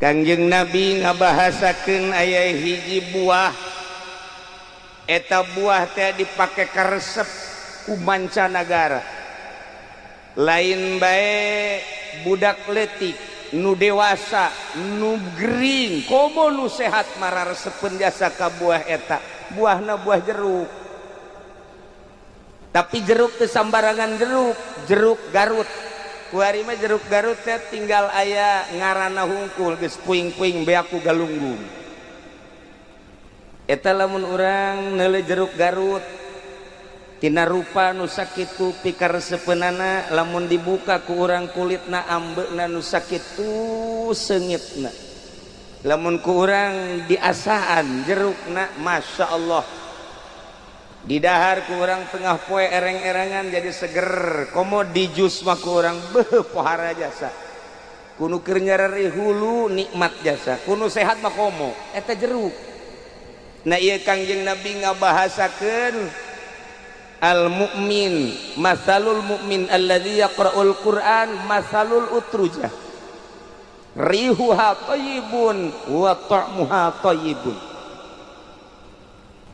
Kangjeng Nabi ngabahasakeun aya hiji buah, eta buah teh dipake karesep ku mancanagara. Lain bae budak leutik nu dewasa nu gering komo nu sehat mararesepeun jasa ka buah eta. Buahna buah jeruk, tapi jeruk teu sambarangan jeruk, jeruk Garut. Kuari mah jeruk Garut teh tinggal aya ngaranna hungkul geus puing-puing beaku galunggung. Eta lamun urang neuleuh jeruk Garut tina rupa nu sakitu pikaresepeunana, lamun dibuka ku urang kulitna ambeuna nu sakitu seungitna. Lamun ku urang diasaan jerukna masya Allah, di dahar ku urang tengah poe ereng-erengan jadi seger. Komo di jus mah ku urang beuh pohara jasa, kunu keur nyareri hulu nikmat jasa, kunu sehat mah komo eta jeruk. Nah ieu Kangjeng Nabi ngabahasakeun al mukmin, masalul mukmin alladzi yaqra'ul Qur'an masalul utrujah rihuha thayyibun wa ta'muha thayyibun.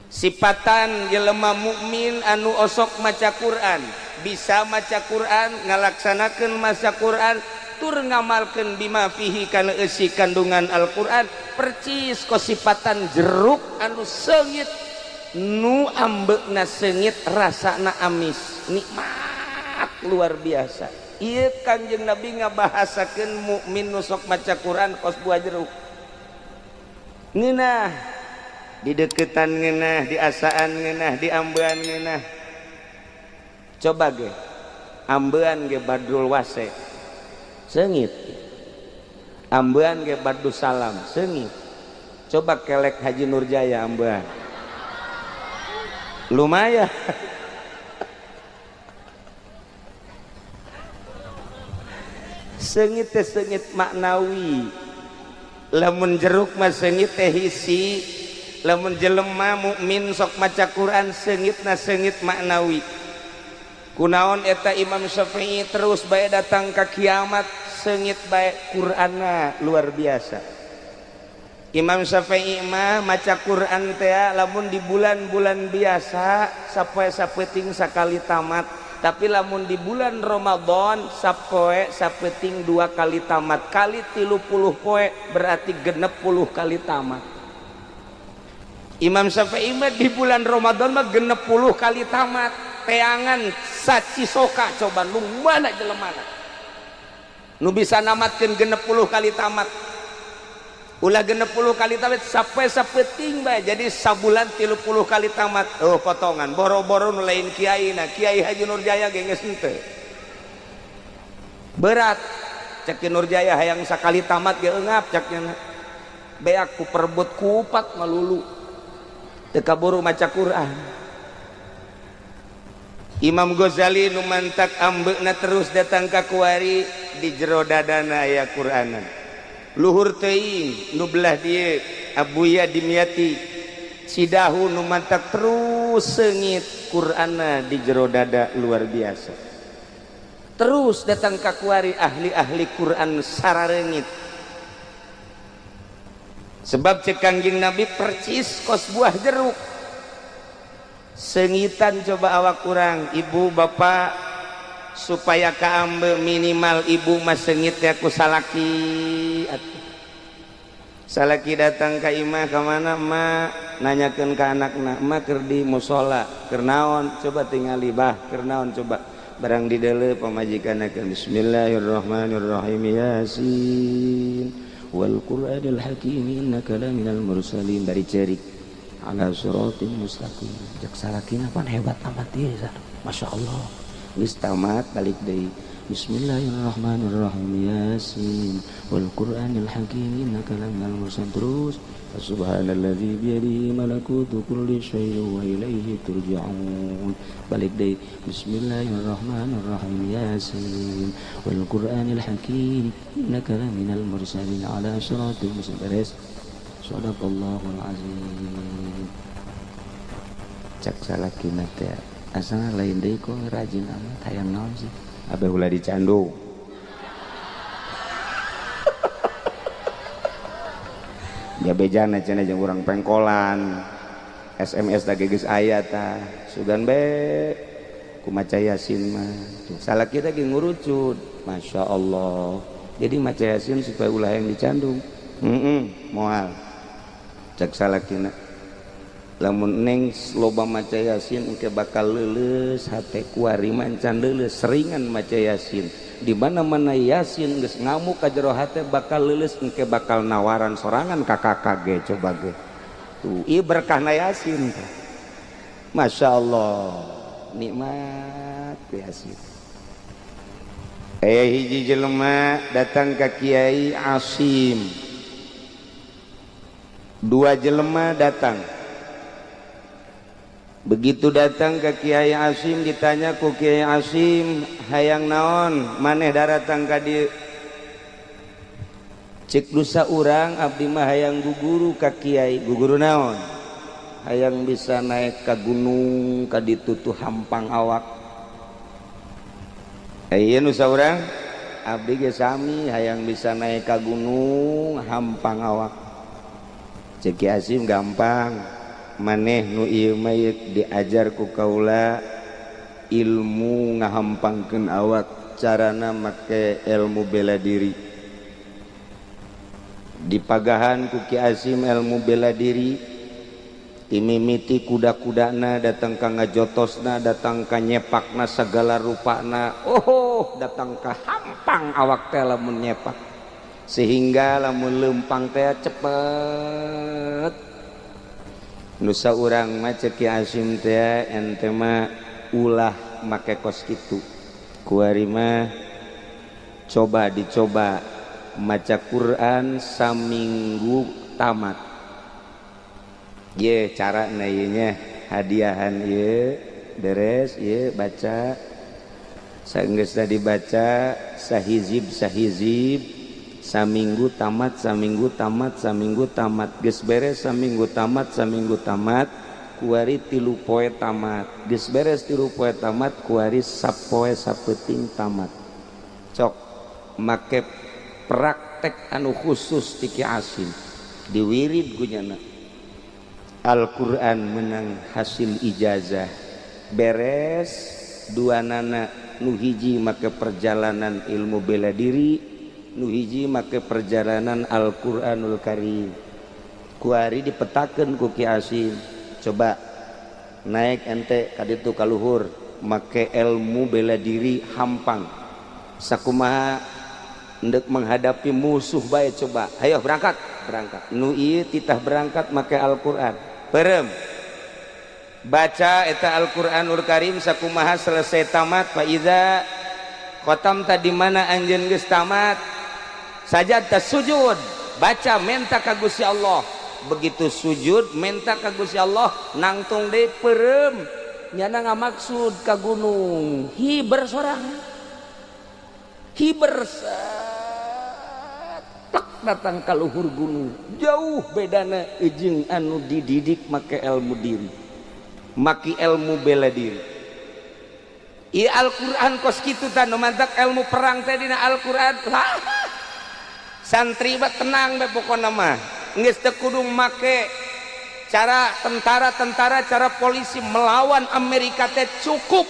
Sipatan jelema mukmin anu osok maca Quran, bisa maca Quran, ngalaksanakeun maca Quran, tur ngamalkeun bima fihi kana eusi kandungan Al-Qur'an, percis ko sipatan jeruk anu seungit, nu ambeuna seungit, rasana amis, nikmat luar biasa. Ieu Kanjeng Nabi ngabahasakeun mukmin nu sok maca Quran kos buah jeruk. Ngeunah di deketan, ngeunah di asaan, ngeunah di ambean, ngeunah. Coba ge ambean ge Badrul Wase seungit, ambean ge Badus Salam seungit. Coba kelek Haji Nurjaya ambean lumayan. Seungit teh seungit maknawi, lamun jeruk mah seungit teh hisi, lamun jelema mukmin sok maca Quran seungitna seungit maknawi. Kunaon eta Imam Syafi'i terus bae datang ka kiamat seungit bae Qur'anna luar biasa. Imam Syafi'i mah maca Quran teh lamun di bulan-bulan biasa sapoe sapeuting sakali tamat, tapi lamun di bulan Ramadan sapoe sapeuting 2 kali tamat, kali 30 poe berarti 60 kali tamat. Imam Syafi'i mah di bulan Ramadan mah 60 kali tamat. Teangan sacisoka coba nu mana jelemana nu bisa namatkeun 60 kali tamat. Ulah 60 kali tamat sapoe sapeuting bae jadi sabulan 30 kali tamat. Oh potongan boro-boro nu lain kiaina, Kiai Haji Nurjaya ge geus henteu. Berat cek Nurjaya hayang sakali tamat ge eungap caknya. Beak ku perebut kupat malulu. Teu kaburu maca Quran. Imam Ghazali nu mantak ambeuna terus datang ka kuari, di jero dadana aya Qur'anan. Luhur teuing nu belah dieu Abuya Dimyati Sidahu nu mantak terus seungit Qur'anna di jero dada luar biasa. Terus datang ka kuari ahli-ahli Qur'an sarareungit. Sebab cek Kangjeng Nabi percis kos buah jeruk. Seungitan coba awak kurang, ibu bapak supaya kaambe minimal ibu mas seungit ya ku salaki. Salaki datang ka imah ka mana emak, nanyakeun ka anakna, emak keur di musola, keur naon? Coba tingali bah, keur naon coba? Barang di deuleu pamajikannakeun bismillahirrahmanirrahim yasin wal qur'anil hakim innaka laminal mursalin dari cerik ala siratin mustaqim. Jak salakina pan hebat amat ieu masya Allah. Geus tamat balik deui bismillahirrahmanirrahim yasin wal qur'anil hakim innaka laminal mursalin. Terus subhanalladzi biyadihi malakutu kulli syai'in wa ilaihi turja'un. Balik deui bismillahirrahmanirrahim yasin wal qur'anil hakim innaka laminal mursalin ala siratin mustaqim. Sadaqallahul azim. Cak salakina teh asana lain deui kok rajin amat hayang naon sih? Abah ulah dicandu. jabejana cenah jeung urang pengkolan SMS da geus aya tah sugan be ku maca yasin mah tuh salah kita ge ngurucut Masya Allah jadi maca yasin supaya ulah yang dicandung moal cek salah kina lamun neng loba maca yasin engke bakal leuleus hate kuari mancan leuleus seringan maca yasin di mana-mana yasin geus ngamuk ka jero hate bakal leuleus engke bakal nawaran sorangan ka kakak ge coba ge tuh ieu berkahna yasin Masya Allah nikmat yasin. Hiji jelema datang ka Kiai Asim, dua jelema datang. Begitu datang ke Kiai Asim ditanya ku Kiai Asim hayang naon maneh datang ka dieu cek dosa urang abdi mah hayang guguru ka Kiai guguru naon hayang bisa naik ka gunung ka ditu tuh hampang awak ieu nu saurang abdi ge sami hayang bisa naik ka gunung hampang awak cek Kiai Asim gampang maneh nu ieu mah diajar ku kaula ilmu ngahampangkeun awak carana make ilmu bela diri dipagahan ku Kiai Asim ilmu bela diri timimiti kuda-kudana datang ka ngajotosna datang ka nyepakna segala rupana datang ka hampang awak teh lamun nyepak sehingga lamun leumpang teh cepet nu saurang mah cek Kiai Asim teh ente mah ulah make kos kitu kuari mah coba dicoba maca Quran saminggu tamat ye cara na ieu nya hadiahan ieu beres ieu baca saenggeus dibaca sahizib saminggu tamat geus beres saminggu tamat kuari 3 poe tamat geus beres 3 poe tamat kuari sapoe sapeuting tamat cok make praktek anu khusus ti Kiai Asim diwirid gunyana Al-Quran menang hasil ijazah beres duanana nu hiji make perjalanan ilmu bela diri nu hiji make perjalanan Al-Quranul Karim kuari dipetakeun ku Kiai Asim coba naik ente ka ditu ka luhur make ilmu bela diri hampang sakumaha hendak menghadapi musuh bae coba hayo berangkat nu ieu titah berangkat make Al-Quran perem baca eta Al-Quranul Karim sakumaha selesai tamat fa iza khotam tadi mana anjeun geus tamat sajad tasujud baca menta ka Gusti Allah begitu sujud menta ka Gusti Allah nangtung deui perem nyana ngamaksud ka gunung hiber sorangan hiber datang ka luhur gunung jauh bedana jeung anu dididik make ilmu diri maki ilmu bela diri ieu Al-Qur'an kos kitu tah nu mantak ilmu perang teh dina Al-Qur'an santri mah tenang bae pokona mah geus teu kudu make cara tentara cara polisi melawan Amerika teh cukup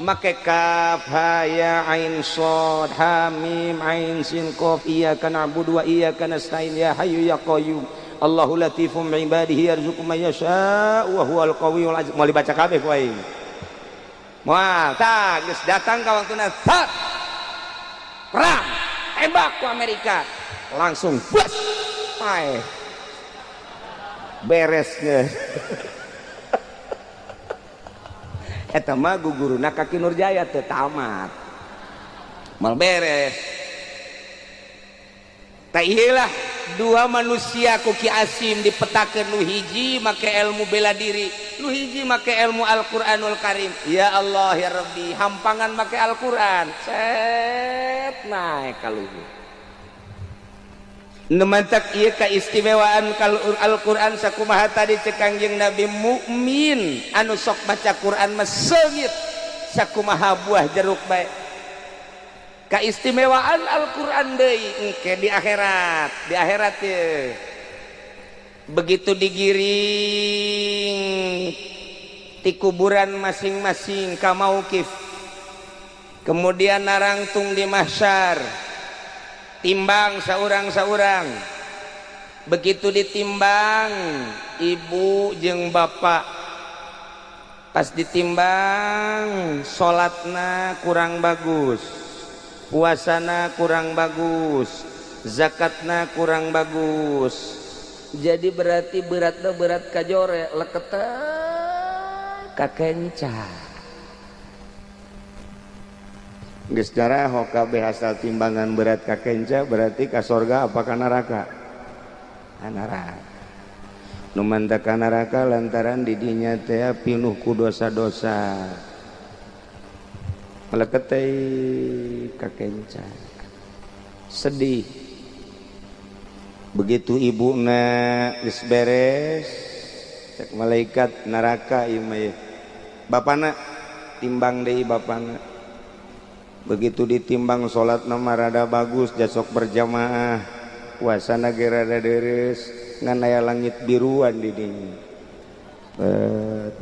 make kaf ha ya ain shad ha mim ain sin qaf iyyaka na'budu wa iyyaka nasta'in ya hayyu ya qayyum Allahu latifum bi ibadihi yarzuqu may yasha wa huwal qawiyyul aziz mau dibaca kabeh ku aing moal tah geus datang ka waktuna tak perang tembak ku Amerika langsung bus pae beresnya eta mah guguruna Kaki Nurjaya teu tamat mal beres tah ieulah dua manusia ku Kiai Asim dipetakeun nu hiji make ilmu bela diri nu hiji make ilmu Al-Qur'anul Karim ya Allah ya Rabbi hampangan make Al-Qur'an set naik ka luhur nemantak ieu kaistimewaan Al-Qur'an sakumaha tadi cek Kangjeng Nabi mukmin anu sok maca Qur'an mah seungit sakumaha buah jeruk bae kaistimewaan Al-Qur'an deui engke di akhirat ye begitu digiring di kuburan masing-masing ka mauqif, kemudian narangtung di mahsyar, timbang saurang-saurang. Begitu ditimbang ibu jeung bapak, pas ditimbang salatna kurang bagus, puasana kurang bagus, zakatna kurang bagus. Jadi berarti beratna berat kajore leketan kakenca. Geus cara hoka be asal timbangan berat kakenca berarti ka sorga apa ka neraka? Neraka. Nu manta ka neraka lantaran di dinya teh pinuh ku dosa-dosa. Meleket teh kakenca. Sedih. Begitu ibuna geus beres cek malaikat neraka ieu mah bapana timbang deui bapana. Begitu ditimbang salatna mah rada bagus jasok berjamaah, puasana ge rada deres ngan aya langit biruan di dinya.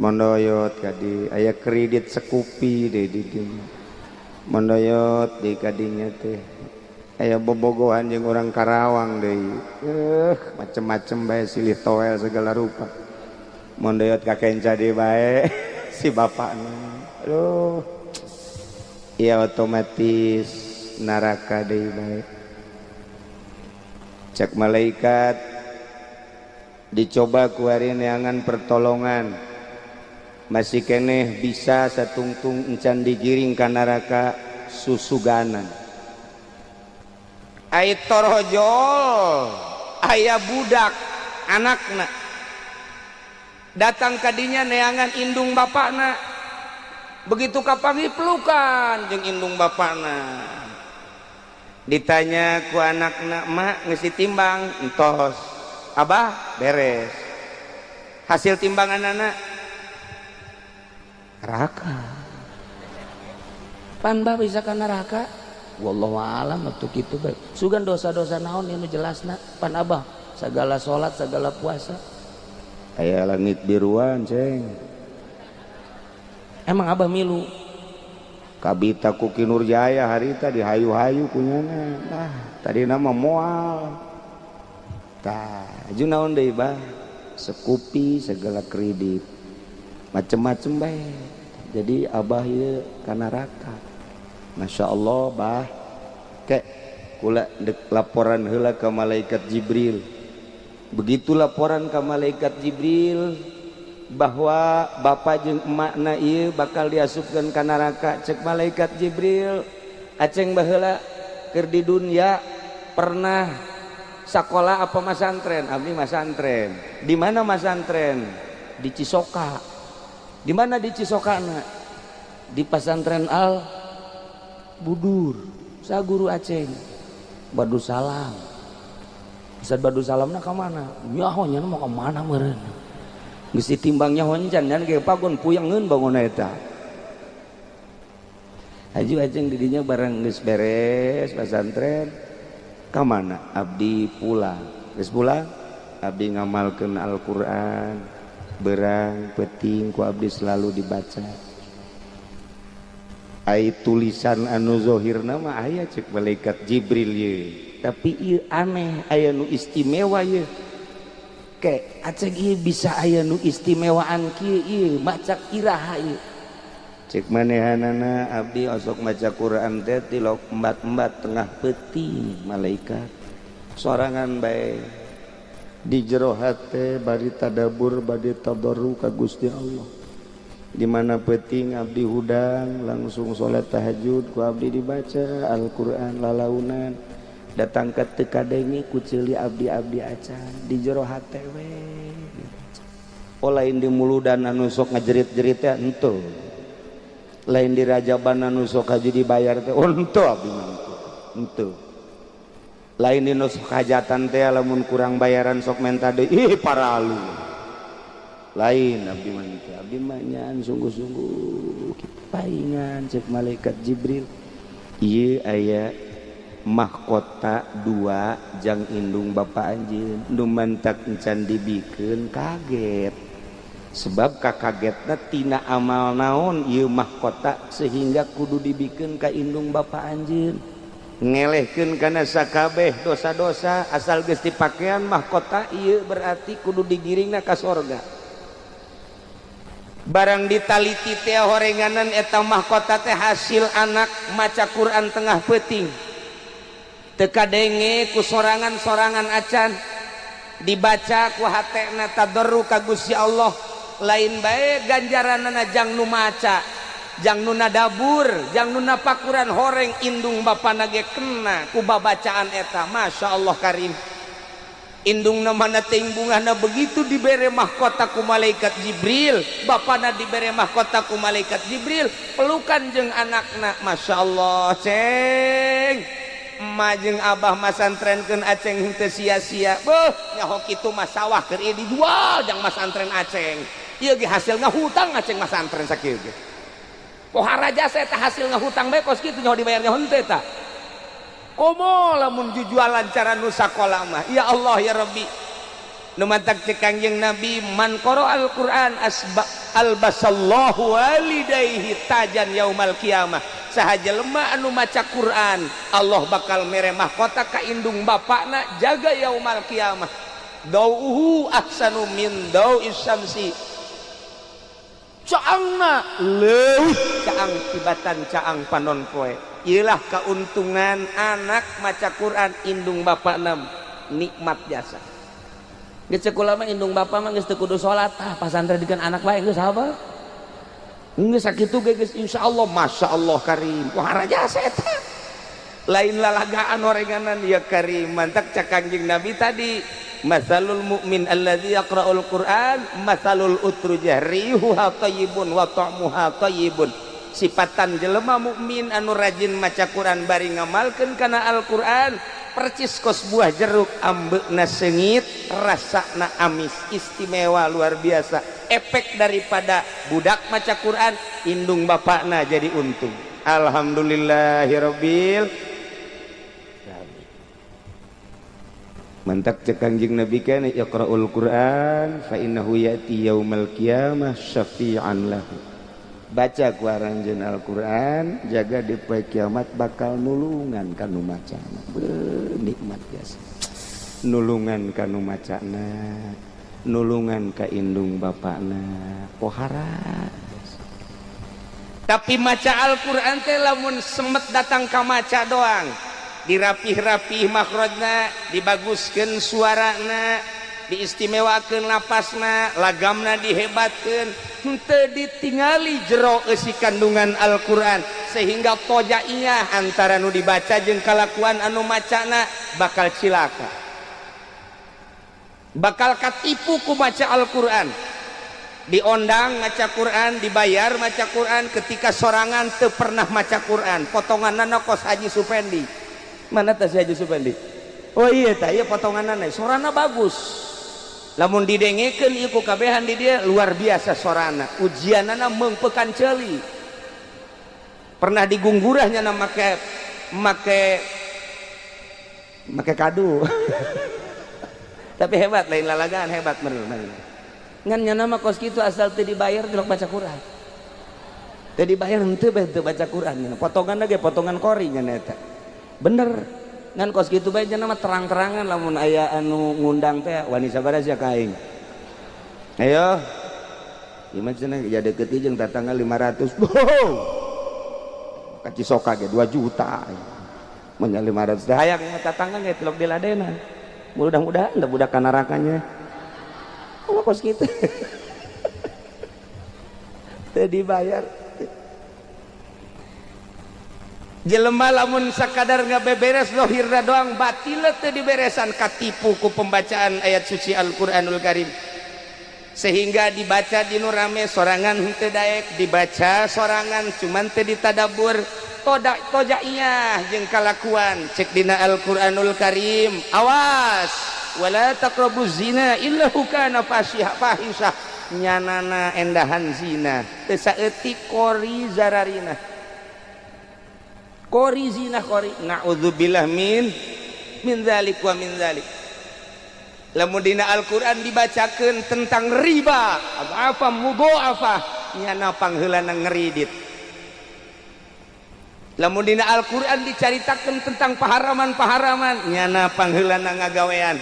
Mondoyot kadi aya kredit sekupi deui di dinya. Mondoyot di kadinya teh aya bobogohan jeung orang Karawang deui. Macem-macem bae silih toel segala rupa. Mondoyot kakenca deui bae si bapakna. Aduh. Ya otomatis neraka deui bae. Cek malaikat dicoba ku ari neangan pertolongan. Masih keneh bisa satungtung encan digiring ka neraka susuganan. Ai torojol aya budak anakna datang kadinya neangan indung bapakna, begitu kapanggih pelukan jeung indung bapakna. Ditanya ku anakna, mak geus ditimbang? Entos. Abah beres. Hasil timbangan anak neraka. Pan bah bisa ka neraka? Wallahu a'lam atuh kitu bae. Sugan dosa-dosa naon anu jelasna pan abah sagala salat sagala puasa. Aya langit biruan ceng. Emang abah milu kabita ku Kinur Jaya harita dihayu-hayu kunyana. Tadi nama moal. Tah, aju naon deui bah? Sekupi segala kredit. Macem-macem bae. Jadi abah ieu ka neraka. Masya Allah bah kek kula dek laporan heula ke malaikat Jibril. Begitu laporan ke malaikat Jibril bahwa bapak jeung emakna ieu bakal diasupkeun ka neraka. Cek malaikat Jibril, aceng baheula keur di dunya pernah sakola apa masantren? Abdi masantren. Di mana masantren? Di Cisoka. Di mana di Cisokana? Di pesantren Al Budur, sa guru Aceh, Badu Salam. Ustaz Badu Salamna ka mana? Nyahonya mau ka mana meureun? Geus ditimbang nyaho encan nya ge pagon puyangeun bangun eta. Aju ajeng di dinya bareng geus beres pesantren. Ka mana? Abdi pulang. Geus pulang, abdi ngamalkeun Al-Qur'an. Berang penting ku abdi selalu dibaca. Ai tulisan anu zahirna mah aya cek malaikat Jibril ye. Tapi ieu aneh aya nu istimewa ye. Ke aceng ieu bisa aya nu istimewaan kieu ieu maca iraha ieu. Cek manehanana abdi osok maca Quran teh tilok embat-embat tengah peuting malaikat. Sorangan bae di jero hate bari tadabur bari tadarru ka Gusti Allah. Di mana penting abdi hudang langsung sholat tahajud ku abdi dibaca Al-Qur'an lalaunan datang ke teu kadengi ku ceuli abdi-abdi acan di jero hate we. Oh lain di muludan anu sok ngajerit-jerit teh henteu. Lain di rajaban anu sok haji dibayar teh henteu abdi mah henteu. Lain di nu sok hajatan teh lamun kurang bayaran sok menta deui paralu. Lain abdi mah kitu abdi mah nyan sungguh-sungguh kitu paingan cek malaikat Jibril ieu aya mahkota 2 jang indung Bapak anjeun nu mantak encan dibikeun kaget sebab kakagetna tina amal naon ieu mahkota sehingga kudu dibikeun ka indung Bapak anjeun ngelehkeun kana sakabeh dosa-dosa asal geus dipakean mahkota ieu berarti kudu digiringna ka sorga. Barang ditaliti teh horenganan eta mahkota teh hasil anak maca Quran tengah peuting teu kadenge ku sorangan-sorangan acan dibaca ku hatena tadarru ka Gusti Allah lain bae ganjaranana jang nu maca jang nu nadabur jang nu napakuran horeng indung bapana ge kena ku babacaan eta Masya Allah karim indung namana teuing bungahna begitu dibere mahkota ku malaikat Jibril bapana dibere mahkota ku malaikat Jibril pelukan jeung anakna Masya Allah ceng emak jeung abah masantrenkeun aceng henteu sia-sia beuh nyaho kitu mah sawah keur ieu dijual jang masantren aceng ieu ge hasil ngahutang aceng masantren sakieu ge pohara jasa eta hasil ngahutang bae kos kitu nyaho dibayar nyaho henteu eta komo lamun jujualan cara nu sakola mah ya Allah ya Rabbi nu mantak cek Kangjeng Nabi man qara al-Qur'an albasallahu walidayhi tajan yaumal qiyamah sahaja lemah anu maca Quran Allah bakal mere mahkota ka indung bapakna jaga yaumal qiyamah dauhu ahsanu min dau'is syamsi caangna leuwih caang tibatan caang panon poe iyalah keuntungan anak maca Quran indung bapakna nikmat jasa geus sekolah mah indung bapa mah geus teu kudu salat pasantren dikeun anak bae geus sabar geus sakitu ge geus insyaallah masyaallah karim pohara jasa eta lain lalagaan orenganan ya karim mantak cak Kangjeng Nabi tadi masalul mu'min alladzi yaqra'ul Qur'an masalul utrujah rihuha thayyibun wa ta'muha thayyibun sifatan jelema mukmin anu rajin maca Quran bari ngamalkeun kana Al-Qur'an percis kos buah jeruk ambeuna seungit rasana amis istimewa luar biasa efek daripada budak maca Quran indung bapakna jadi untung alhamdulillahirabbil mantak cek Kangjeng Nabi kana iqra'ul Qur'an fa innahu ya'ti yaumal qiyamah syafi'an lahu baca ku aranjeun Al-Qur'an jaga di poe kiamat bakal nulungan kanu macana nikmat biasa nulungan kanu macana nulungan ka indung bapakna pohara tapi maca Al-Qur'an teh lamun semet datang ka maca doang dirapih-rapih makhrajna dibaguskeun suarana diistimewakeun lapasna lagamna dihebatkeun henteu ditingali jero eusi kandungan Al-Qur'an sehingga tojaiyah antara nu dibaca jeung kalakuan anu macana bakal cilaka bakal katipu ku maca Al-Qur'an diondang maca Quran dibayar maca Quran ketika sorangan teu pernah maca Quran potonganna kos Haji Supendi mana teh si Haji Supendi oh iya tah ieu potonganna sorana bagus lamun didengekeun ieu ku kabehan di dia luar biasa sorana ujianana meungpekan ceuli pernah digunggurahnya na make kadu tapi hebat lain lalagaan hebat meureun ngan nyana mah kos kitu asal teu dibayar tilok baca Quran teu dibayar henteu bae teu baca Quran potonganna ge potongan kori nya eta bener ngan kos kitu bae cenah mah terang-terangan lamun aya anu ngundang teh wani sabaraha sia kaing ayo ieu mah cenah ya deukeut jeung tatangga 500 boh ka Cisoka ge 2 juta mun 500 teh hayang tatangga ge tilok diladenan mudah-mudahan da budak ka nerakanya kos kitu teu dibayar jelema lamun sakadar ngabeberes zahirna doang batil teu diberesan katipu ku pembacaan ayat suci Al-Qur'anul Karim sehingga dibaca dinu rame sorangan henteu daek dibaca sorangan cuman teu ditadabur tojaiyah jeung kalakuan cek dina Al-Qur'anul Karim awas wala taqrabuz zina innahu kana fahisah nyanana endahan zina teu saeutik kori zararina Qori zina qori. Na'udzubillah min zalik wa min zalik. Lamun dina Al-Qur'an dibacakeun tentang riba, apa mudha'afah, nyana pangheulana ngeridit. Lamun dina Al-Qur'an dicaritakeun tentang paharaman-paharaman, nyana pangheulana ngagawean.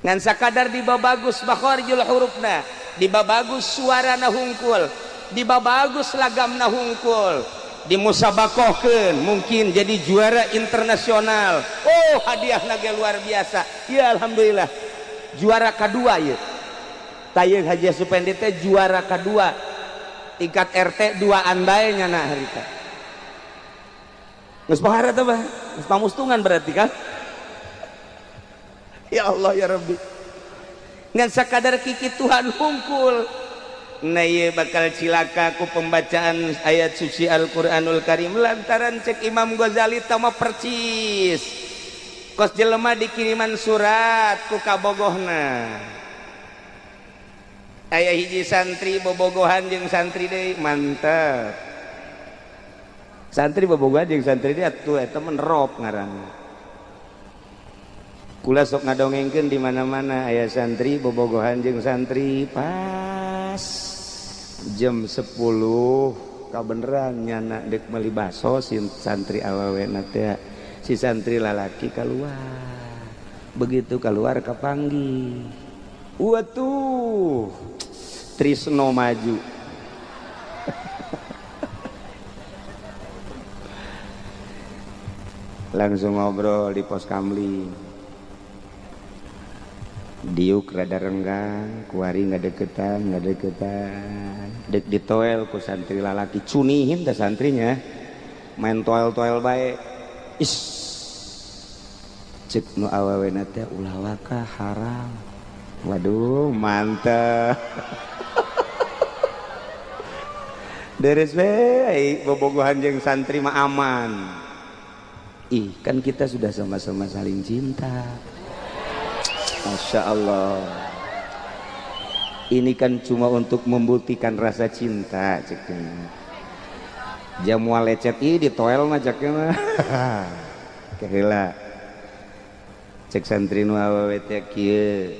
Ngan sakadar dibabagus makharijul hurufna, dibabagus suarana hungkul, dibabagus lagamna hungkul, dimusabakohkeun mungkin jadi juara internasional. Oh, hadiahna ge luar biasa. Ya alhamdulillah. Juara kedua ieu. Tayeung Haji Supendi teh juara kedua. Tingkat RT 2an bae nyana harita. Geus pahara teh bah. Geus pamustungan berarti kan? Ya Allah ya Rabbi. Ngan sakadar kiki Tuhan hungkul. Nah iya bakal cilaka ku pembacaan ayat suci Al-Quranul Karim lantaran cek Imam Ghazali tama percis kos jelema dikiriman surat ku kabogohna aya hiji santri bobogohan jeung santri deui mantep santri bobogohan jeung santri deui atuh eta menerop ngaranna kula sok ngadongengkeun di mana-mana aya santri bobogohan jeung santri pas jam 10 kabeneran nyana dek meuli baso si santri awawena teh si santri lalaki keluar begitu keluar kapanggih waduh trisno maju langsung ngobrol di pos kamling diuk rada renggang kuari ngadeketan dek ditoel ku santri lalaki cunihin dah santrinya main toel bae is cek nu awawena teh ulah waka haram waduh mantap deres bae bobogohan jeung santri mah aman ih kan kita sudah sama-sama saling cinta. Masya Allah, ini kan cuma untuk membuktikan rasa cinta ceknya. Jamu lecet ini di toel mah ceknya mah kehela cek santri nu awewe teh kieu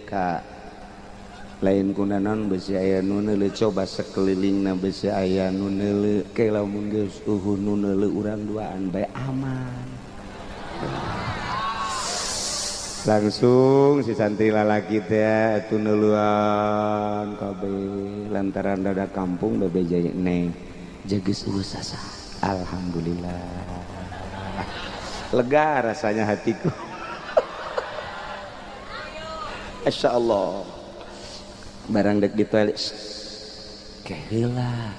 ka lain kunanon besi aya nu neuleuh coba sekelilingna besi aya nu neuleuh ke lamun geus uhun nu neuleuh urang duaan bae aman. Langsung si santri lalaki teh atuh neuluan kabeh lantaran dada kampung bebeja neng jegeus urus asa. Alhamdulillah. Lega rasanya hatiku. Masya Allah. Barang dek di toilet keheula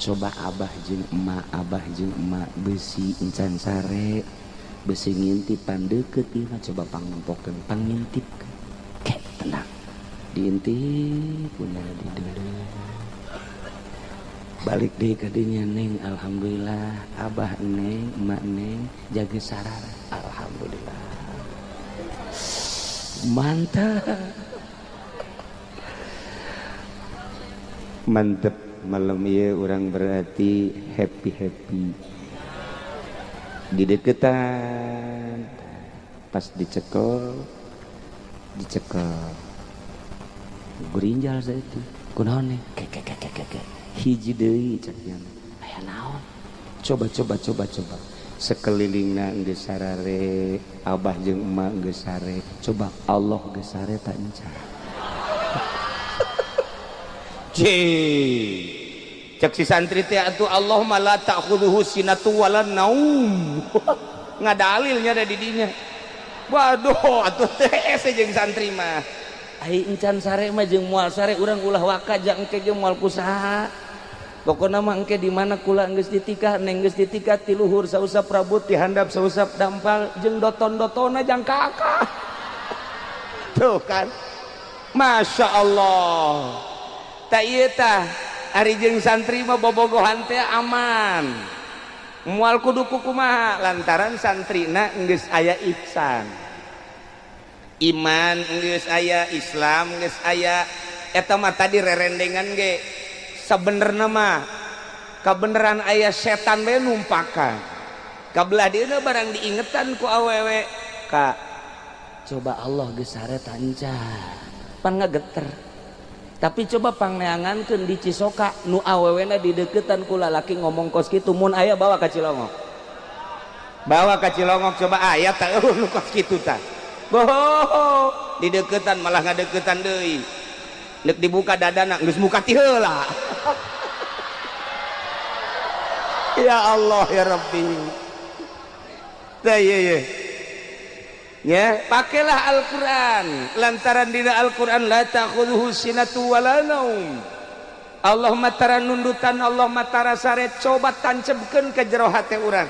coba abah jeung emak besi encan sare besi ngintip pandeket ieu mah coba pangempokkeun pangintip ke tenang diintip punya di deuleu balik deui ka dinya neng alhamdulillah abah neng emak neng jaga sarara alhamdulillah mantep malam ieu urang berarti happy di deketan pas dicekel gurinjal saya itu kunaon nih ke hiji deui cenah aya naon coba sekelilingna geus sarare abah jeung emak geus sare coba Allah geus sare tak encan cek si santri teh atuh Allahumma la ta'khudhuhu sinatu wala naum ngadalilnya ada di dinya waduh atuh teh jeung santri mah ai encan sare mah jeung moal sare urang ulah waka jang engke jeung moal kusaha pokona mah engke di mana kula geus ditikah neng geus ditikah ti luhur sausap rambut dihandap sausap dampal jeung doton-dotona jang kakak tuh kan Masya Allah tak ieu tah ari jeung santri mah bobogohan teh aman moal kudu kumaha lantaran santrina geus aya ihsan iman geus aya Islam geus aya eta mah tadi rerendengan ge sabenerna mah kabeneran ayah setan we numpakan kabelah dieuna barang diingetan ku awewe Kak coba Allah geus saretan pan ngageter tapi coba pangneangankeun di Cisoka nu awewena di deketan ku lalaki ngomong kos kitu mun aya bawa ka Cilongok coba aya tah nu kos kitu tah boh di deketan malah ngadeketan deui neuk dibuka dadana geus muka ti heula ya Allah ya Rabbi tah ye ya pakailah Al-Quran lantaran dina Al-Quran la ta'khudhuhu sinatu wala naum Allah matara nundutan Allah matara sare coba tancebkeun ka jero hate urang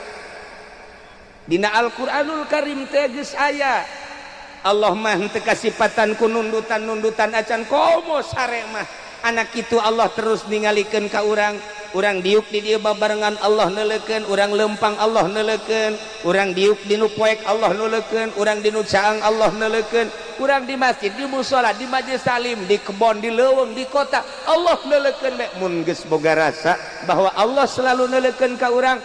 dina Al-Quranul Karim teh geus aya Allah mah henteu kasipatan ku nundutan acan komo sare mah anak kitu Allah terus ningalikeun ka urang diuk di dieu babarengan Allah neulekeun urang lempang Allah neulekeun urang diuk dinu poek Allah neulekeun urang dinu caang Allah neulekeun urang di masjid di mushola di majelis salim di kebon di leuweung di kota Allah neulekeun we mun geus boga rasa bahwa Allah selalu neulekeun ka urang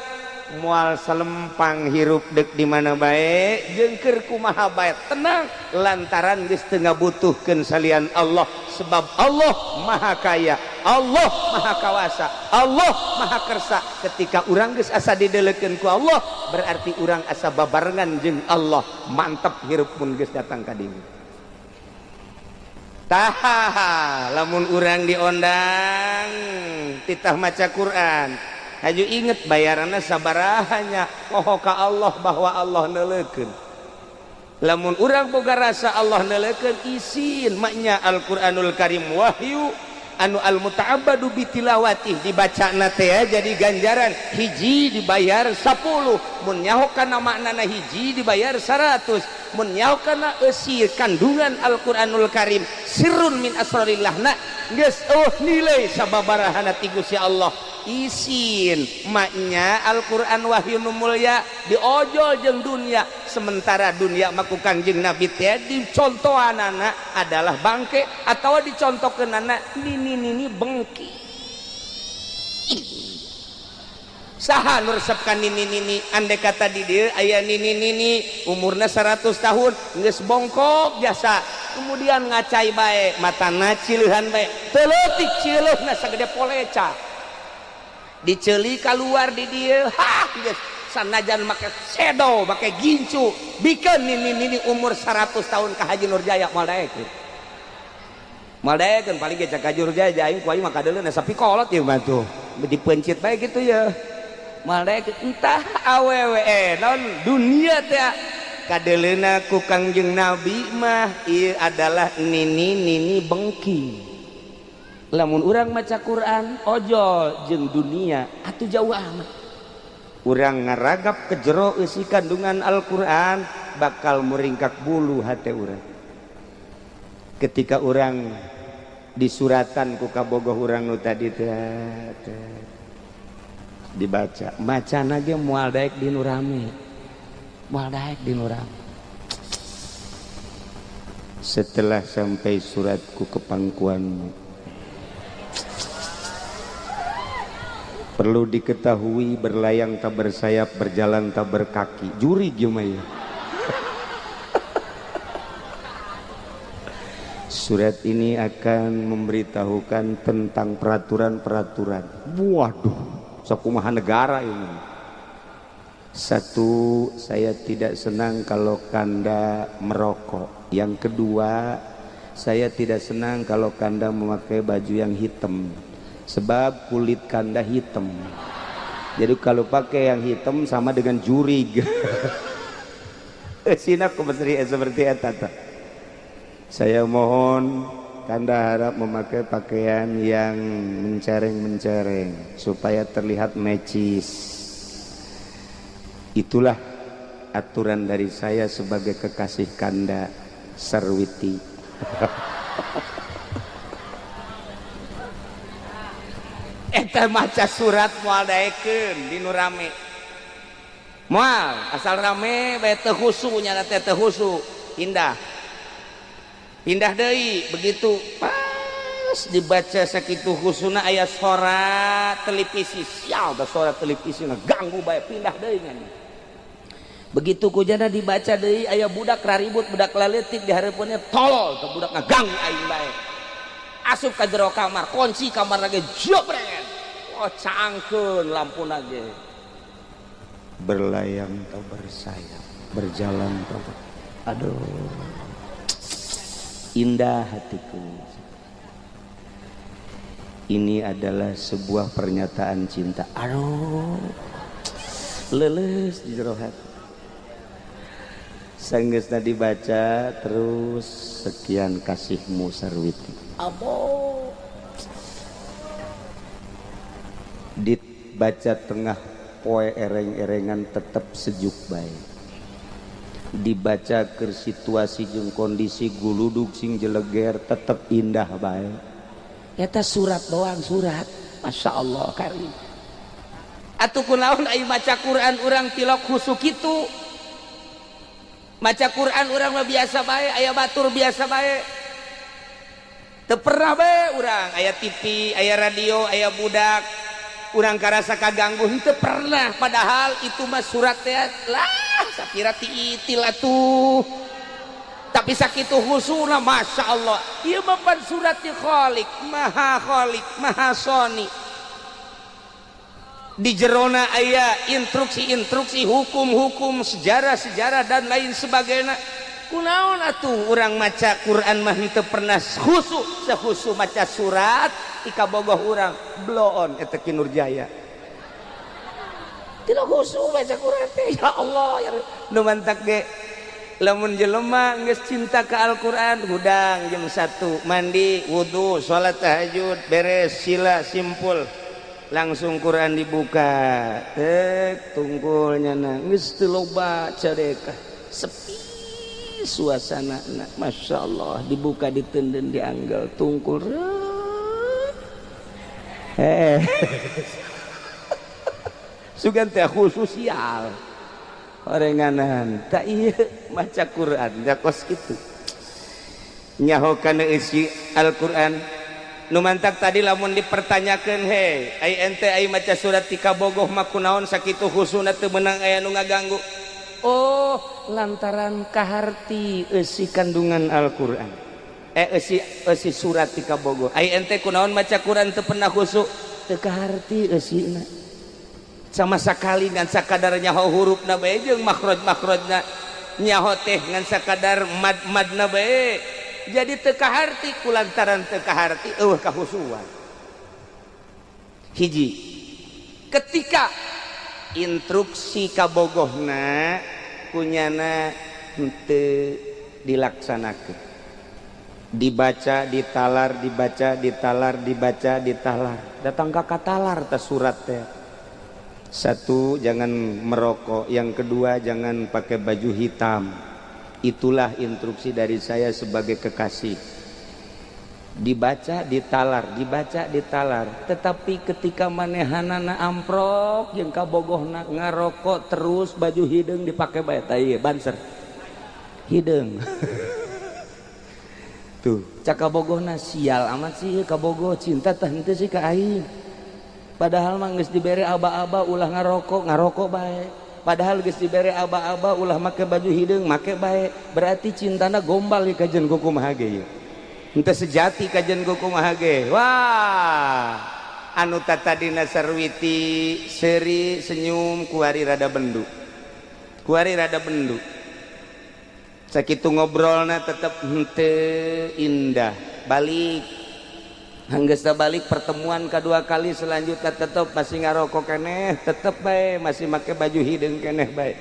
moal salempang hirup deuk di mana bae jeung keur kumaha bae tenang lantaran geus teu ngabutuhkeun salian Allah sebab Allah maha kaya Allah maha kawasa Allah maha kersa ketika urang geus asa didelekeun ku Allah berarti urang asa babarengan jeung Allah mantep hirup mun geus datang ka dieu tah lamun urang diondang titah maca Quran haju inget bayaranna sabarahanya poho ka Allah bahwa Allah neulekeun lamun urang boga rasa Allah neulekeun isin maknya Al-Qur'anul Karim wahyu anu al-muta'abbadu bitilawati dibacana teh jadi ganjaran hiji dibayar 10 mun nyaho kana maknana hiji dibayar 100 mun nyaho kana eusi kandungan Al-Qur'anul Karim sirrun min asrarillah geus nilai sababarahana ti Gusti Allah isin maknya Al-Quran wahyu nu mulya diojol jeung dunia sementara dunia mah ku Kangjeng Nabi teh dicontohanana adalah bangke atawa dicontokeunana nini bengki saha nu resepkan nini andai kata di dieu aya nini umurna 100 tahun geus bongkok biasa kemudian ngacai bae matana cileuhan bae teu leutik cileuna sagede poleca diceli keluar di dia geus sanajan make sedo make gincu bikeun nini umur 100 tahun ka Haji Nurjaya moal daekeun paling ge cak Haji Nurjaya aing ku aing mah kadeuleuna sapi kolot ieu mah tuh dipencit bae gitu ya moal daekeun entah awewe non dunia teh kadeuleuna ku Kangjeng Nabi mah ieu adalah nini bengki lamun urang maca Quran ojol jeung dunia atuh jauh amat urang ngaragap ke jero eusi kandungan Al-Quran bakal muringkak bulu hate urang ketika urang disuratan ku kabogoh urang nu tadi dibaca macana ge moal daek dinu rame setelah sampai suratku ke pangkuanmu perlu diketahui berlayang tak bersayap berjalan tak berkaki juri gimana surat ini akan memberitahukan tentang peraturan waduh sakumaha negara ini satu saya tidak senang kalau Kanda merokok yang kedua saya tidak senang kalau Kanda memakai baju yang hitam sebab kulit Kanda hitam jadi kalau pakai yang hitam sama dengan jurig sinak seperti itu saya mohon Kanda harap memakai pakaian yang mencereng supaya terlihat necis itulah aturan dari saya sebagai kekasih Kanda Sarwiti eta maca surat moal daekeun dinu rame moal asal rame bae teu husu nya teh teu husu pindah deui begitu pas dibaca sakitu khusuna aya sora televisi sial da sora televisi ganggu bae pindah deui ngan. Begitu kujana dibaca deui aya budak raribut budak laletik di hareupeunnya tolol teh budak ngaganggu aing bae. Asup ka jero kamar kunci kamar lagi jebret. Oh cangkeun lampuna ge. Berlayang atau bersayap berjalan atau aduh indah hatiku. Ini adalah sebuah pernyataan cinta. Aduh, leles di jero hati. Sanggeusna dibaca terus sekian kasihmu Sarwiti. Abo. Dibaca tengah poe ereng-erengan tetap sejuk baik. Dibaca ke situasi jeung kondisi guludug sing jeleger tetap indah baik. Eta surat doang surat, masya Allah karim. Atuh kunaon ai maca Quran urang tilok khusuk kitu. Maca Quran urang mah biasa bae, aya batur biasa bae. Teu pernah bae urang aya TV, aya radio, aya budak, urang karasa kaganggu henteu pernah. Padahal itu mah surat teh lah sakira ti itil atuh. Tapi sakitu husuna masya Allah ieu mah pan surat ti Khalik Maha Soni. Di jerona aya instruksi-instruksi hukum-hukum sejarah-sejarah dan lain sebagainya. Kunaon atuh urang maca Quran mah teu pernah khusu sahusu maca surat ika bogoh urang bloon eta Ki Nurjaya. Tidak khusu baca Quran teh ya Allah ya nu mantak ge. Lamun jelema geus cinta ka Al-Qur'an hudang jam 1 mandi wudu salat tahajud beres sila simpul langsung Quran dibuka tek tunggulnya geus teu loba careka sepi suasana masya Allah dibuka ditenden dianggal tungkul sugan teh khususial orenganan tak iya maca Quran da kos kitu nyaho kana isi Al-Qur'an nu mantak tadi lamun dipertanyakeun he ai ente ai maca surat ti kabogoh mah kunaon sakitu khusuna teu meunang aya nu ngaganggu. Oh lantaran kaharti eusi kandungan Al-Qur'an eusi surat ti kabogoh ai ente kunaon maca Quran teu pernah khusuk teu kaharti eusina sama sakali ngan sakadar nyaho hurufna bae jeung makhraj-makhrajna nyaho teh ngan sakadar mad-madna bae jadi teu kaharti kulantaran teu kaharti eueuh kahusuan. Hiji ketika instruksi kabogohna kunyana henteu dilaksanakeun dibaca ditalar dibaca ditalar dibaca ditalar datang ka katalar teh surat teh. Satu, jangan merokok. Yang kedua, jangan pakai baju hitam. Itulah instruksi dari saya sebagai kekasih. Dibaca, ditalar, dibaca, ditalar. Tetapi ketika manehanana amprok jeung kabogohna ngarokok terus baju hideung dipakai bae tah ieu banser. Hideung. Tuh, cak kabogohna sial amat sih kabogoh cinta teh henteu sih ka aing. Padahal mah geus dibere aba-aba ulah ngarokok bae. Padahal geus dibere aba-aba ulah make baju hideung make bae. Berarti cintana gombal di kajen kumaha ge. Henteu sejati kajen kumaha ge. Wah. Anu tatadina Sarwiti seri senyum kuari rada bendu. Kuari rada bendu. Sakitu ngobrolna tetep henteu indah. Balik Hanggeus balik pertemuan kedua kali selanjutnya tetap masih ngarokok keneh tetap bae masih make baju hideung keneh bae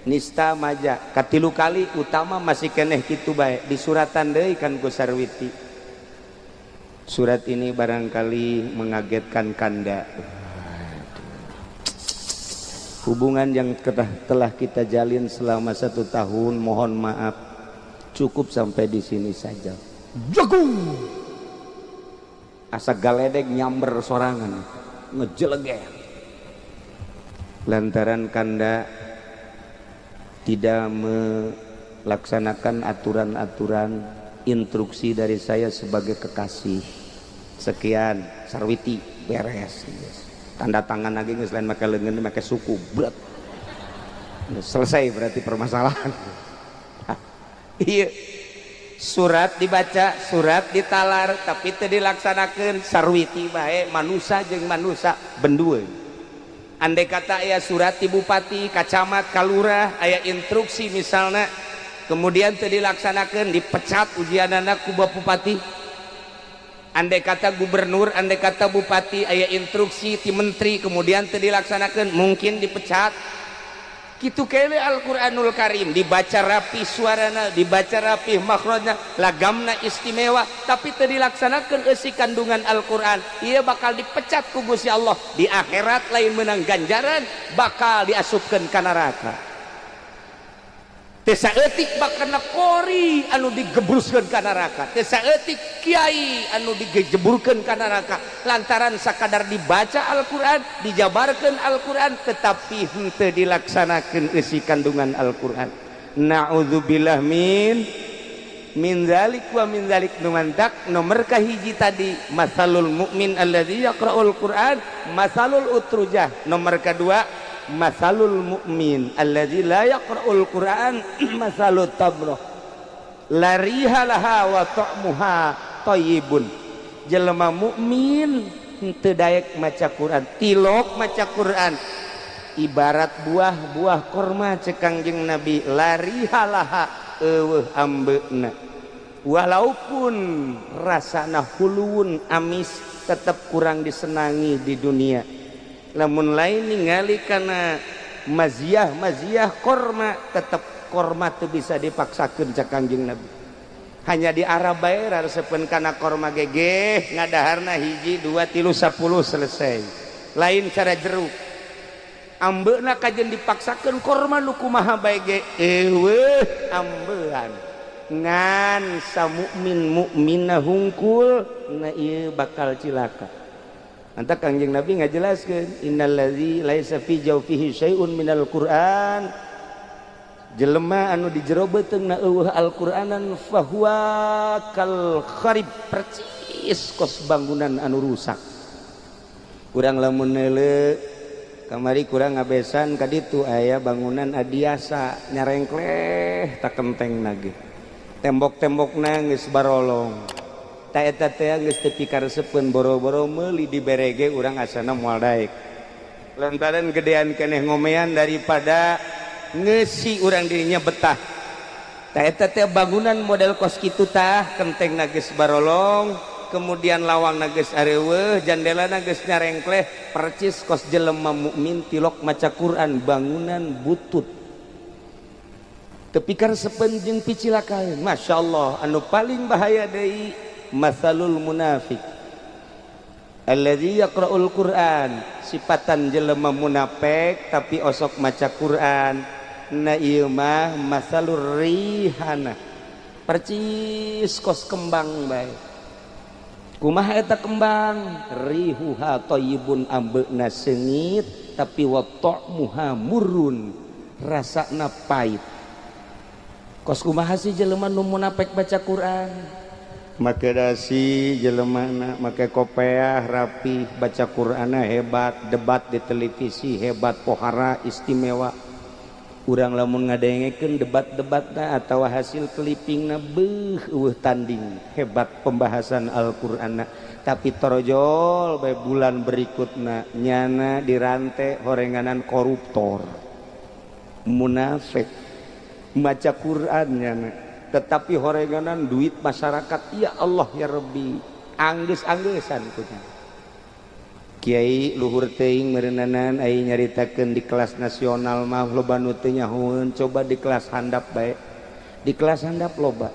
nista maja katilu kali utama masih keneh kitu bae disuratan deui kan ku Sarwiti. Surat ini barangkali mengagetkan Kanda. Hubungan yang telah kita jalin selama 1 tahun mohon maaf cukup sampai di sini saja. Jagung asa galedeg nyamber sorangan ngejeleger lantaran Kanda tidak melaksanakan aturan-aturan instruksi dari saya sebagai kekasih. sekian sarwiti beres tanda tangan lagi geus lain make leungeun make suku berat selesai berarti permasalahan. Iya surat dibaca surat ditalar tapi teu dilaksanakeun sarwiti bae manusa jeung manusa bendueun. Andai kata aya surat ti bupati ka camat ka lurah aya instruksi misalna kemudian teu dilaksanakeun dipecat ujianana ku bupati. Andai kata gubernur andai kata bupati aya instruksi ti menteri kemudian teu dilaksanakeun mungkin dipecat. Kitu kele Al-Qur'anul Karim dibaca rapi suarana dibaca rapi makhrajna lagamna istimewa tapi teu dilaksanakeun eusi kandungan Al-Qur'an ieu bakal dipecat ku Gusti Allah di akhirat lain meunang ganjaran bakal diasupkeun ka neraka. Teu saeutik bakana kori anu digebruskeun ka neraka teu saeutik kiai anu digejeburkeun ka neraka lantaran sakadar dibaca Al-Qur'an dijabarkeun Al-Qur'an tetapi henteu dilaksanakeun eusi kandungan Al-Qur'an. Na'udzubillah min zalik wa min zalik numantak nomor kahiji tadi masalul mukmin alladzi yaqra'ul Qur'an masalul utrujah nomor kedua masalul mu'min alladzi la yaqra'ul Qur'an masalut tamrah la riha laha wa ta'muha thayyibun. Jelema mukmin henteu daek maca Quran tilok maca Quran ibarat buah korma cek Kangjeng Nabi la riha laha eueuh ambeuna walaupun rasana huluun amis tetap kurang disenangi di dunia. Lamun lain ningali kana maziah korma tetap korma teu bisa dipaksakeun cak Kangjeng Nabi. Hanya di Arab bae resepkeun kana korma gegeh ngadaharna 1 2 3 10 selesai. Lain cara jeruk. Ambeuna kajen dipaksakeun korma nu kumaha bae ge eueuh ambean. Ngan sa mukminah hungkul na ieu bakal cilaka. Anta Kangjeng Nabi ngajelaskeun innallazi laisa fi jawfihi syai'un minal Qur'an jelema anu di jero beteungna eueuh Al-Qur'anan fahuwa kal kharib percis kos bangunan anu rusak. Kurang lamun neuleu kamari kurang ngabesan ka ditu aya bangunan adiasa nyarengkleh tak kentengna ge tembok-tembokna geus barolong. Ta eta teh geus teu pikaresepkeun boro-boro meuli diberege urang asana moal daek. Lantaran gedean keneh ngomean daripada ngeusi urang dirinya betah. Ta eta teh bangunan model kos kitu tah kentengna geus barolong, kemudian lawangna geus areueuh, jandelana geus nyarengkleh, percis kos jelema mukmin tilok maca Quran bangunan butut. Teu pikaresepkeun jeung picilakaeun. Masyaallah anu paling bahaya deui masalul munafik alladzi yaqra'ul Qur'an sifatan jelema munafik tapi osok maca Quran na ieu mah masalur rihana percis kos kembang bae. Kumaha eta kembang rihuha thayyibun ambeuna seungit tapi wa ta'muha murrun rasana pait. Kos kumaha sih jelema nu munafik baca Quran make dasi jelemana make kopiah rapi baca Qur'ana hebat debat di televisi hebat pohara istimewa urang lamun ngadengekeun debat-debatna atawa hasil clippingna beuh eueuh tanding hebat pembahasan Al-Qur'anna tapi torojol bae bulan berikutna nyana dirante horenganan koruptor munafik maca Qur'an nyana tetapi horenganan duit masyarakat ya Allah ya Rabbi anggeus-anggeusan kunya. Kiai luhur teuing meureunnanan aya nyaritakeun di kelas nasional mah loba nu teu nyahoeun coba di kelas handap bae. Di kelas handap loba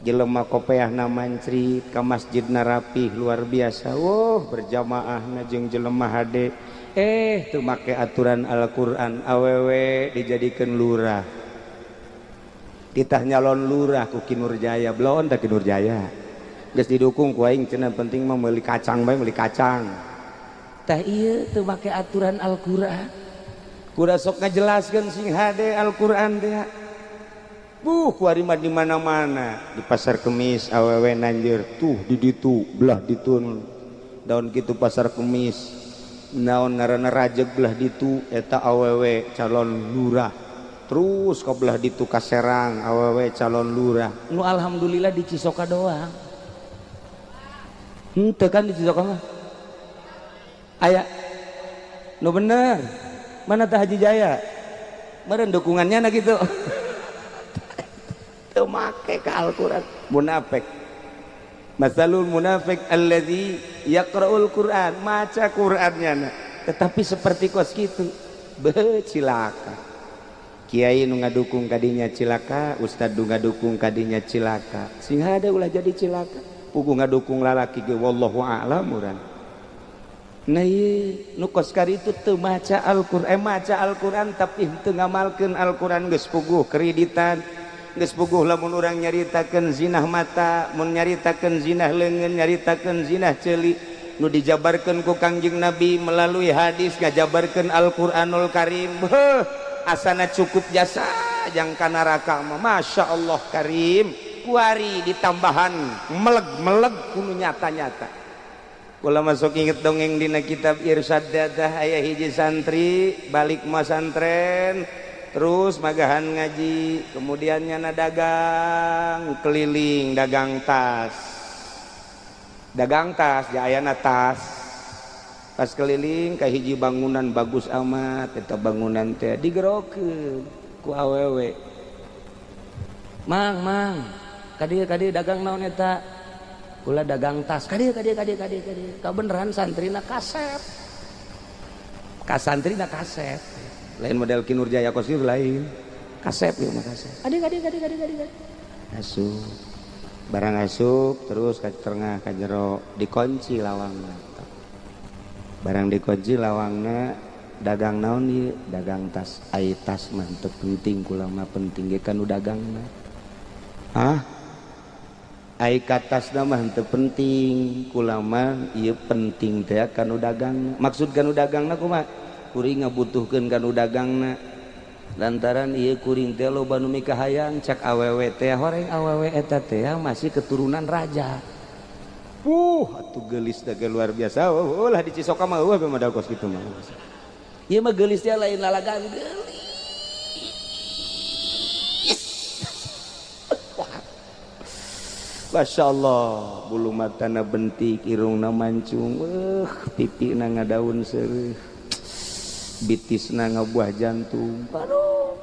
jelema kopeahna mancrit ka masjidna rapih luar biasa. Berjamaahna jeung jelema hade teu make aturan Al-Qur'an awewe dijadikeun lurah. Ditah nyalon lurah ku Kinurjaya belon tak Kinurjaya geus didukung ku aing cenah penting mah meuli kacang bae meuli kacang tah ieu teu make aturan Al-Qur'an kuda sok ngajelaskeun sing hade Al-Qur'an teh kuari mah di mana-mana di pasar kemis awewe nanjir tuh di ditu belah ditun daun gitu pasar kemis naon ngaranna rajeg belah ditu eta awewe calon lurah terus ka belah ditu ka Serang awewe calon lurah nu alhamdulillah di Cisoka doang henteu kan di Cisoka mah aya nu bener mana teh Haji Jaya meureun dukungannya na gitu teu make ka Al-Qur'an munafik masalul munafik alladzi yaqra'ul Qur'an maca Qur'annya tetapi seperti kos kitu beuh cilaka kiai nu ngadukung kadinya cilaka ustad nu ngadukung kadinya cilaka sing hade ulah jadi cilaka pugu ngadukung lalaki ge wallahu a'lam urang nah ieu nu kos kari itu teu maca Al-Qur'an maca Al-Qur'an tapi teu ngamalkeun Al-Qur'an geus puguh kreditan geus puguh lamun urang nyaritakeun zinah mata mun nyaritakeun zinah leungeun nyaritakeun zinah ceuli nu dijabarkeun ku Kangjeng Nabi melalui hadis ngajabarkeun Al-Qur'anul Karim beuh asana cukup jasa jang ka neraka mah masyaallah karim kuari ditambahan meleg-meleg kudu nyata-nyata kula masuk inget dongeng dina kitab Irsyad Dadah aya hiji santri balik masantren terus magahan ngaji kemudiannya na dagang keliling dagang tas jayana tas pas keliling ka hiji bangunan bagus amat eta bangunan teh digerokeun ku awewe mang kadieu dagang naon eta kula dagang tas kadieu ka beneran santrina kasep ka santrina kasep lain model Kinur Jaya kosir lain kasep ya mah kasep adik asup barang asup terus ka tengah ka jero dikunci lawangna barang dikunci lawangna dagang naon ieu dagang tas ai tas mah teu penting kula mah penting ge kanu dagangna ai katasna mah teu penting kula mah ieu penting teh kanu dagangna maksud kanu dagangna kumaha kuring ngabutuhkeun kanu dagangna lantaran ieu kuring teh loba nu mikahayang cak awewe teh horeng awewe eta teh masih keturunan raja atuh geulis da luar biasa ulah di Cisoka mah eueuh mah da kos kitu mah ieu mah geulis teh lain lalagan geulis Masya Allah bulu matana bentik irungna mancung pipina ngadaun seureuh bitisna ngabuah jantung aduh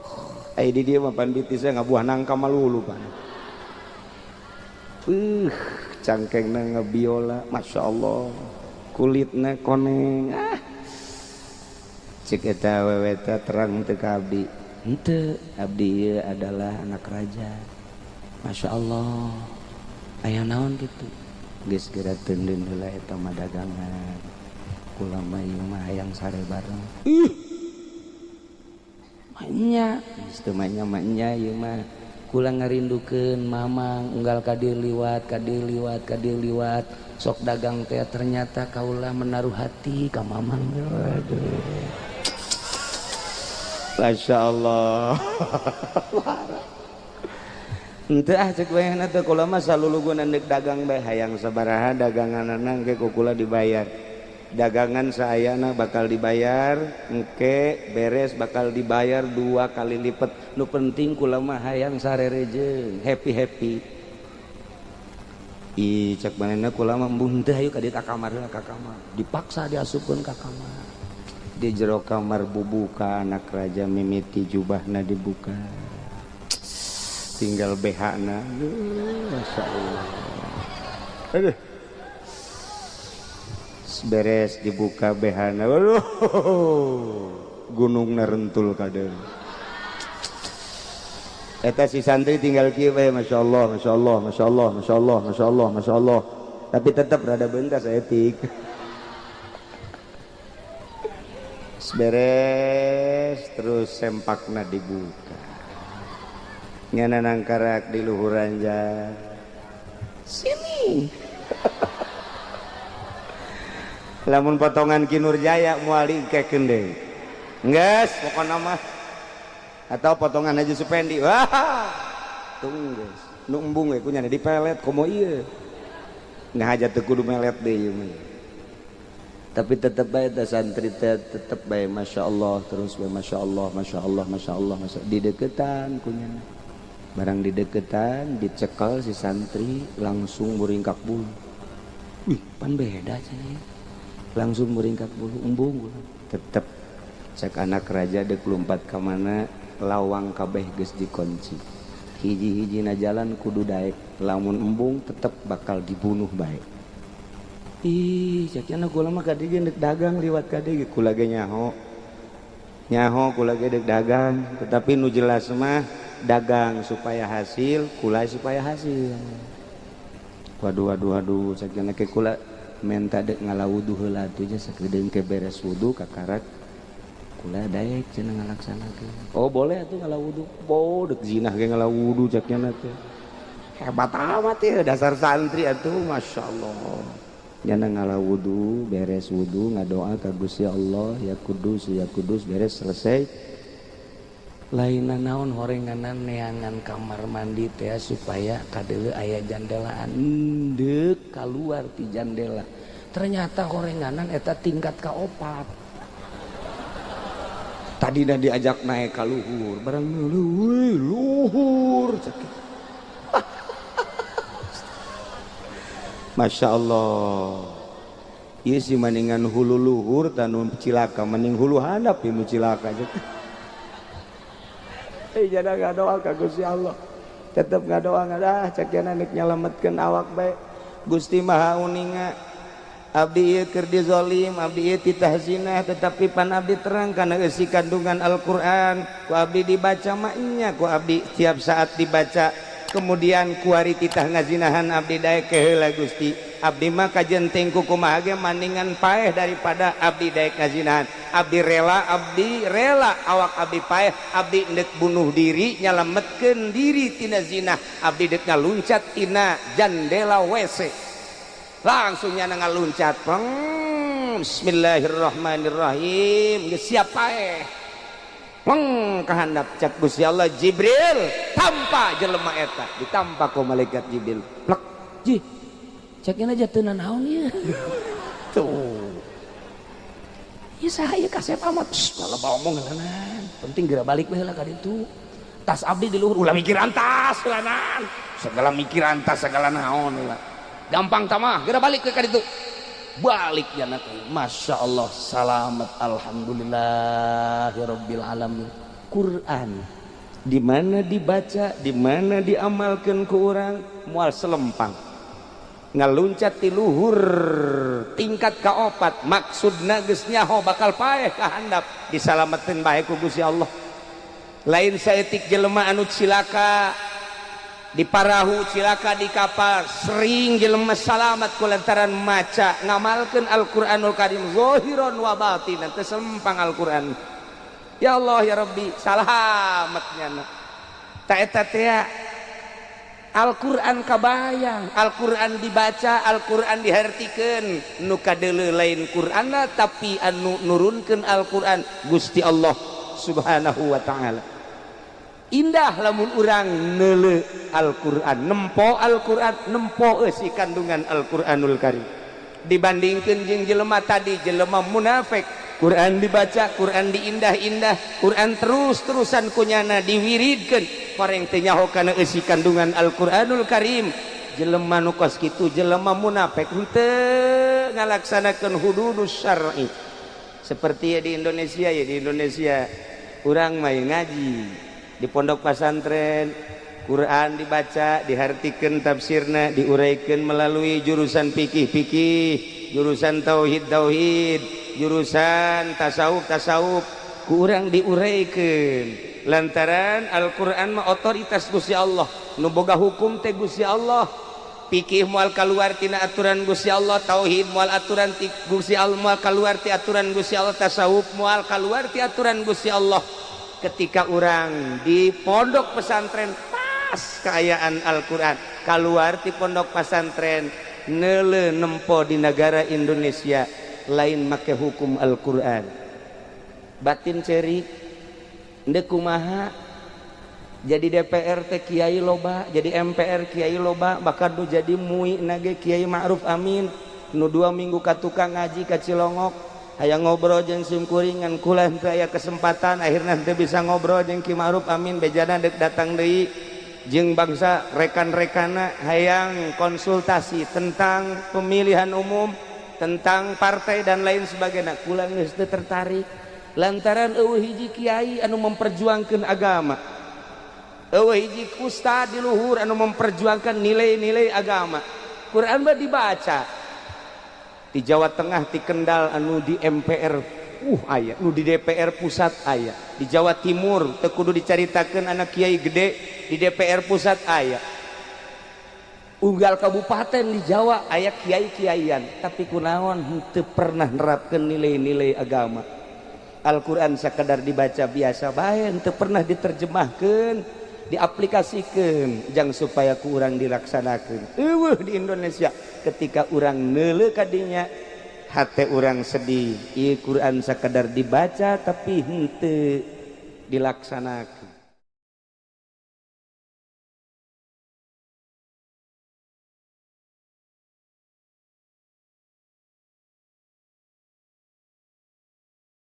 ai di dieu mah pan bitisna ngabuah nangka malulu pan cangkengna ngabiola Masya Allah kulitna koneng cek eta awewe teh terang teu ka abdi henteu abdi ieu adalah anak raja Masya Allah aya naon kitu geus geura teundeun heula eta mah dagangan kula mah ieu mah hayang sare bareng mahnya geus teu mahnya ieu mah kula ngarindukeun mamang unggal ka dieu liwat sok dagang teh ternyata kaula menaruh hati ka mamang aduh Masya Allah henteu cek wehna teh kula mah salulugun neuk dagang bae hayang sabaraha daganganna engke ku kula dibayar dagangan saayana bakal dibayar engke beres bakal dibayar 2 kali lipat nu penting kula mah hayang sarerejeung happy cek manehna kula mah embung teh hayu ka dieu ka kamar heula ka kamar dipaksa diasupkeun ka kamar di jero kamar bubuka anak raja mimiti jubahna dibuka tinggal BH-na Masya Allah aduh beres dibuka BH-na waduh gunungna rentul kadeung eta si santri tinggal kieu bae Masya Allah tapi tetap rada bentas etik beres terus sempakna dibuka nyana nangkarak di luhuran jan sini lamun potongan Kinur Jaya moal dikekeun deui geus pokona mah atau potongan Haji Supendi wah tuh guys nu embung we kunyana dipelet komo ieu nah aja teu kudu melet deui mah tapi tetep bae teh santri teh tetep bae masyaallah terus bae masyaallah masyaallah masyaallah di deketan kunyana barang di deketan dicekel si santri langsung muringkak bulu wih pan beda cenah langsung muringkak bulu embung tetep cek anak raja dek lompat ka mana lawang kabeh geus dikunci hiji-hijina jalan kudu daek lamun embung tetep bakal dibunuh bae ih cekna kula mah kade dek dagang liwat kade kula ge nyaho kula ge dek dagang tetapi nu jelas mah dagang supaya hasil kula supaya hasil waduh cekna ke kula menta dek ngalawudu heula atuh nya sakedeung ke beres wudu kakarak kula daek cenah ngalaksanakeun oh boleh atuh ngalawudu dek zinah ge ngalawudu cekna teh hebat amat ya dasar santri atuh masyaallah nyana ngalawudu beres wudu ngadoa ka Gusti Allah ya kudus beres selesai lainna naon horenganan neangan kamar mandi teh supaya kadeuleu aya jandelaan deuk kaluar ti jandela ternyata horenganan eta tingkat kaopat tadina diajak naik ka luhur barang luhur Masya Allah ieu si maningan hulu luhur tanu cilaka mending hulu handap nu cilaka jangan ngadoa ka Gusti Allah tetep ngadoa cek yana nek nyalametkeun awak bae Gusti Maha Uninga abdi ieu keur dizolim abdi ieu titah zina tetapi pan abdi terang kana isi kandungan Al-Qur'an ku abdi dibaca mah nya ku abdi tiap saat dibaca kemudian kuari titah ngazinahan abdi daek heula Gusti abdi mah kajenteng ku kumaha ge maningan paeh daripada abdi daek ngazinahan abdi rela awak abdi paeh abdi endek bunuh diri nyalametkeun diri tina zina abdi dek ngaluncat tina jandela WC langsung nyana ngaluncat bismillahirrahmanirrahim geus siap paeh kahandap cak Gusti Allah Jibril tampa jelema eta ditampa ku malaikat Jibril plek ji cekeun aja teu naon ieu tuh ieu saha ieu kasep amat kalau ngomong ngeunanan penting geura balik we heula ka ditu tas abdi di luhur ulah mikiran tas heulanan segala mikiran tas segala naon heula gampang tamah geura balik ke ka ditu balik jana Masya Allah salamet alhamdulillahirabbil alamin Quran di mana dibaca di mana diamalkan ku urang moal selempang ngaluncat ti luhur tingkat kaopat maksudna geus nyaho bakal paeh ka handap disalametkeun bae ku Gusti Allah lain saeutik jelema anu cilaka di parahu cilaka di kapal sering jelema salamat kulantaran maca ngamalkeun Al-Qur'anul Karim zahiran wa batinan teu selempang Al-Qur'an ya Allah ya Rabbi salamet nyana ta eta teh Al-Qur'an kabayang Al-Qur'an dibaca Al-Qur'an dihartikeun nu kadeuleu lain Qur'anna tapi anu nurunkeun Al-Qur'an Gusti Allah Subhanahu wa taala indah lamun urang neuleu Al-Qur'an nempo Al-Qur'an nempo eusi kandungan Al-Qur'anul Karim dibandingkeun jeung jelema tadi jelema munafik Quran dibaca Quran diindah-indah Quran terus-terusan kunyana diwiridkeun koreng teu nyaho kana eusi kandungan Al-Qur'anul Karim jelema nu kos kitu jelema munafik henteu ngalaksanakeun hududus syar'i seperti di Indonesia urang mah ngaji di pondok pesantren Quran dibaca dihartikeun tafsirna diuraikeun melalui jurusan fikih jurusan tauhid jurusan tasawuf ku urang diuraikeun lantaran Al-Qur'an mah otoritas Gusti Allah nu boga hukum teh Gusti Allah fikih moal kaluar tina aturan Gusti Allah tauhid moal aturan ti Gusti Allah moal kaluar ti aturan Gusti Allah tasawuf moal kaluar ti aturan Gusti Allah ketika orang di pondok pesantren pas keayaan Al-Quran keluar di pondok pesantren neuleu nempo di negara Indonesia lain make hukum Al-Quran batin cerik ndek kumaha jadi DPR teh kiai loba, jadi MPR kiai loba, bahkan nu jadi MUI nage Kiai Ma'ruf Amin nu 2 minggu ka tukang ngaji ka Cilongok hayang ngobrol jeung simkuringan kula teu aya kesempatan akhirna teu bisa ngobrol jeung Ki Ma'ruf Amin bejana deuk datang deui jeung bangsa rekan-rekanna hayang konsultasi tentang pemilihan umum, tentang partai dan lain sebagainya. Kula geus teu tertarik lantaran eueuh hiji kiai anu memperjuangkeun agama, eueuh hiji ustad di luhur anu memperjuangkan nilai-nilai agama. Quran mah dibaca di Jawa Tengah, di Kendal anu di MPR aya, nu di DPR pusat aya, di Jawa Timur teu kudu dicaritakeun anak kiai gede di DPR pusat aya, unggal kabupaten di Jawa aya kiai-kiaian, tapi kunaon teu pernah nerapkeun nilai-nilai agama. Al-Quran sekedar dibaca biasa bae, teu pernah diterjemahkeun, diaplikasikeun jang supaya ku urang dilaksanakeun. Eueuh di Indonesia ketika urang neuleuh ka dinya hate urang sedih. Ieu Quran sekedar dibaca tapi henteu dilaksanakeun.